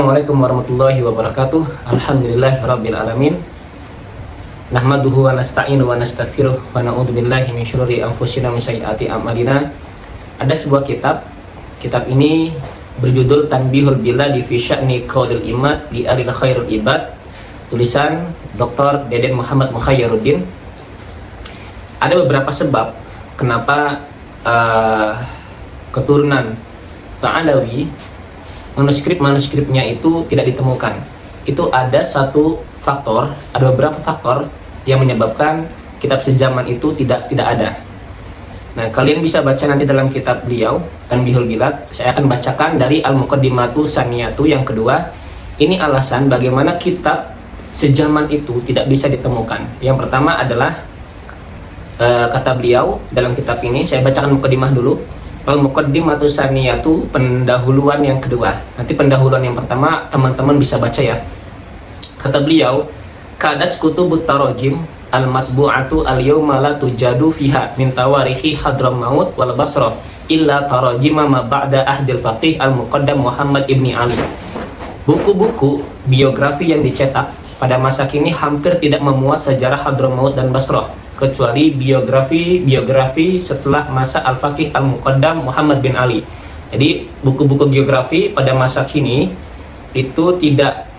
Assalamualaikum warahmatullahi wabarakatuh. Alhamdulillahirabbil alamin. Nahmaduhu wa nasta'inu wa nastaghfiruh wa na'udzu billahi min syururi anfusina wa min sayyiati a'malina. Ada sebuah kitab. Kitab ini berjudul Tanbihul Biladi fi Sya'ni Qaulil Imad li Alil Khairul Ibad. Tulisan Dr. Deden Muhammad Mukhayyaruddin. Ada beberapa sebab kenapa keturunan Ta'alawi manuskrip-manuskripnya itu tidak ditemukan. Itu ada beberapa faktor yang menyebabkan kitab sejaman itu tidak ada. Nah, kalian bisa baca nanti dalam kitab beliau Tanbihul Bilad. Saya akan bacakan dari Al-Muqaddimatu Saniyatu yang kedua. Ini alasan bagaimana kitab sejaman itu tidak bisa ditemukan. Yang pertama adalah kata beliau dalam kitab ini, saya bacakan muqaddimah dulu. Al-Muqaddimatu Saniyatu, pendahuluan yang kedua. Nanti pendahuluan yang pertama teman-teman bisa baca ya. Kata beliau, kadat kutubut tarajim al-matbu'atu al-yawma la tujadu fiha min tawarikhi Hadramaut wal Basrah illa tarajima ma ba'da ahdil faqih al-Muqaddam Muhammad ibni Ali. Buku-buku biografi yang dicetak pada masa kini hampir tidak memuat sejarah Hadramaut dan Basrah, kecuali biografi setelah masa Al-Faqih Al-Muqaddam Muhammad bin Ali. Jadi buku-buku geografi pada masa kini itu tidak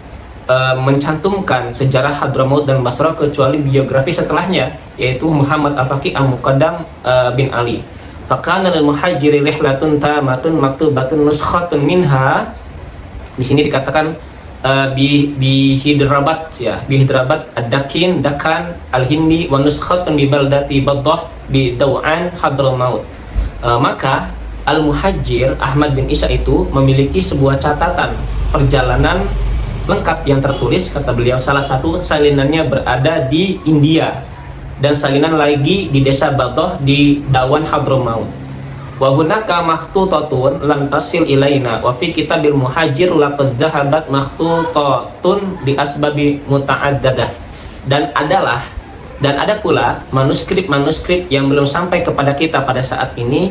mencantumkan sejarah Hadramaut dan Basrah kecuali biografi setelahnya, yaitu Muhammad Al-Faqih Al-Muqaddam bin Ali. Fakana lil-muhajiri rihlatun tamatun maktubatun nuskhatun minha. Di sini dikatakan Bihidrabat ad-Dakin Dakan al-Hindi wa nuskhatun bi baldati Baddah bi Daw'an Hadramaut. Maka Al-Muhajir Ahmad bin Isa itu memiliki sebuah catatan perjalanan lengkap yang tertulis. Kata beliau, salah satu salinannya berada di India dan salinan lagi di desa Baddah di Dawan Hadramaut. Wa hunaka makhtutatun lam tasil ilaina wa fi kitabil muhajir laqad dhahabat makhtutatun bi asbabi muta'addadah. Dan ada pula manuskrip yang belum sampai kepada kita pada saat ini.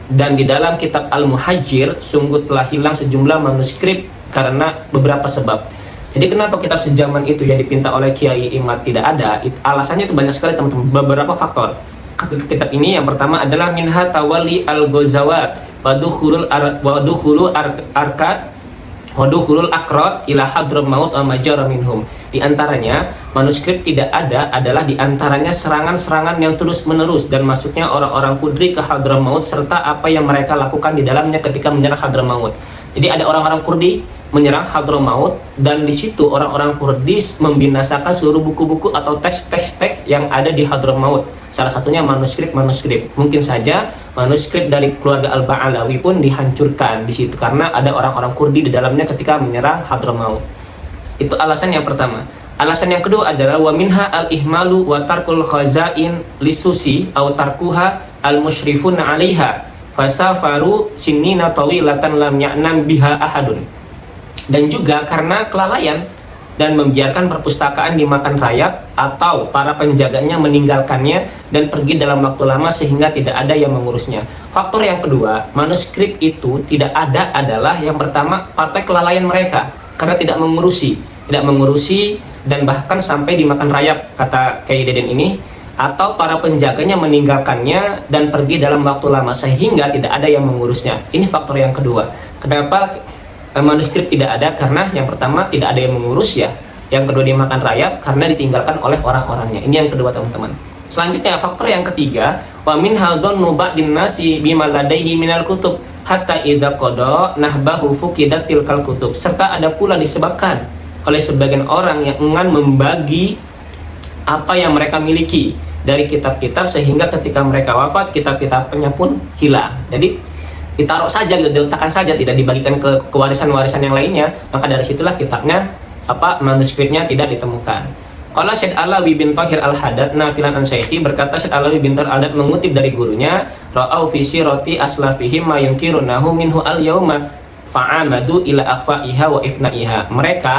Dan di dalam kitab Al-Muhajir sungguh telah hilang sejumlah manuskrip karena beberapa sebab. Jadi kenapa kitab sejaman itu yang dipinta oleh Kiai Imad tidak ada? Alasannya itu banyak sekali teman-teman, beberapa faktor. Kitab ini yang pertama adalah minha tawali al-ghazawat wadukhulul akrad ila Hadramaut wa majara minhum. Di antaranya manuskrip tidak ada adalah di antaranya serangan-serangan yang terus-menerus dan masuknya orang-orang Qudri ke Hadramaut serta apa yang mereka lakukan di dalamnya ketika menyerang Hadramaut. Jadi ada orang-orang Kurdi menyerang Hadramaut dan di situ orang-orang Kurdi membinasakan seluruh buku-buku atau teks-teks yang ada di Hadramaut. Salah satunya manuskrip. Mungkin saja manuskrip dari keluarga Al-Ba'alawi pun dihancurkan di situ karena ada orang-orang Kurdi di dalamnya ketika menyerang Hadramaut. Itu alasan yang pertama. Alasan yang kedua adalah wa minha al-ihmalu wa tarkul khazain lisusi aw tarkuha al-musyrifun 'alaiha fasafaru sinina tawilatan lam ya'nam biha ahadun. Dan juga karena kelalaian dan membiarkan perpustakaan dimakan rayap atau para penjaganya meninggalkannya dan pergi dalam waktu lama sehingga tidak ada yang mengurusnya. Faktor yang kedua, manuskrip itu tidak ada adalah yang pertama partai kelalaian mereka karena tidak mengurusi dan bahkan sampai dimakan rayap, kata Kiai Deden ini, atau para penjaganya meninggalkannya dan pergi dalam waktu lama sehingga tidak ada yang mengurusnya. Ini faktor yang kedua. Kenapa manuskrip tidak ada? Karena yang pertama tidak ada yang mengurus ya. Yang kedua dimakan rayap karena ditinggalkan oleh orang-orangnya. Ini yang kedua teman-teman. Selanjutnya faktor yang ketiga, wa min hadhanu ba'din nasi bima ladaihi minal kutub hatta idza qada nahbahu fuqidat tilkal kutub. Serta ada pula disebabkan oleh sebagian orang yang enggan membagi apa yang mereka miliki dari kitab-kitab sehingga ketika mereka wafat kitab-kitabnya pun hilang. Jadi ditaruh saja, diletakkan saja, tidak dibagikan ke warisan-warisan yang lainnya. Maka dari situlah kitabnya manuskripnya tidak ditemukan. Qala Syed Alawi bin Tahir Al-Haddad nafilan an Syaikhi, berkata Syed Alawi bin Tahir Al-Haddad mengutip dari gurunya, ra'au fi sirati aslafihim ma yunkirunahu minhu al-yauma fa'amadu ila akhfa'iha wa ifna'iha. Mereka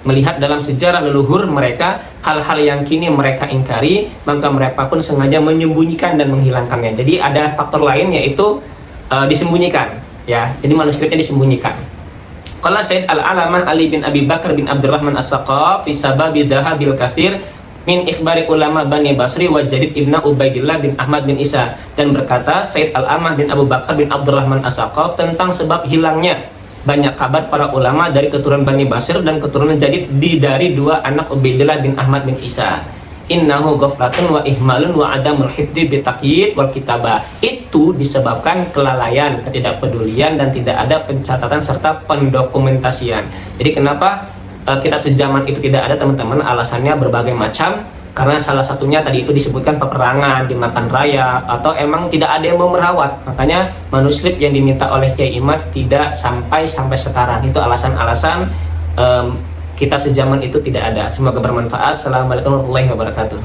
melihat dalam sejarah leluhur mereka hal-hal yang kini mereka ingkari, maka mereka pun sengaja menyembunyikan dan menghilangkannya. Jadi ada faktor lain yaitu disembunyikan, ya. Jadi manuskripnya disembunyikan. Qala Said Al-Alamah Ali bin Abi Bakar bin Abdurrahman As-Saqaf fi sababi dhahabil kathir min ikhbari ulama Bani Basri wa Jadid ibn Ubaidillah bin Ahmad bin Isa. Dan berkata Said Al-Amah bin Abu Bakar bin Abdurrahman As-Saqaf tentang sebab hilangnya banyak kabar para ulama dari keturunan Bani Basir dan keturunan Jadid dari dua anak Ubaidillah bin Ahmad bin Isa. Innahu ghaflatun wa ihmalun wa adamul hifdzi bi taqyid wal kitabah. Itu disebabkan kelalaian, ketidakpedulian dan tidak ada pencatatan serta pendokumentasian. Jadi kenapa kitab sejaman itu tidak ada, teman-teman? Alasannya berbagai macam. Karena salah satunya tadi itu disebutkan peperangan, dimakan raya, atau emang tidak ada yang mau merawat. Makanya manuskrip yang diminta oleh Kiai Imad tidak sampai sekarang. Itu alasan-alasan kitab sejaman itu tidak ada. Semoga bermanfaat. Assalamualaikum warahmatullahi wabarakatuh.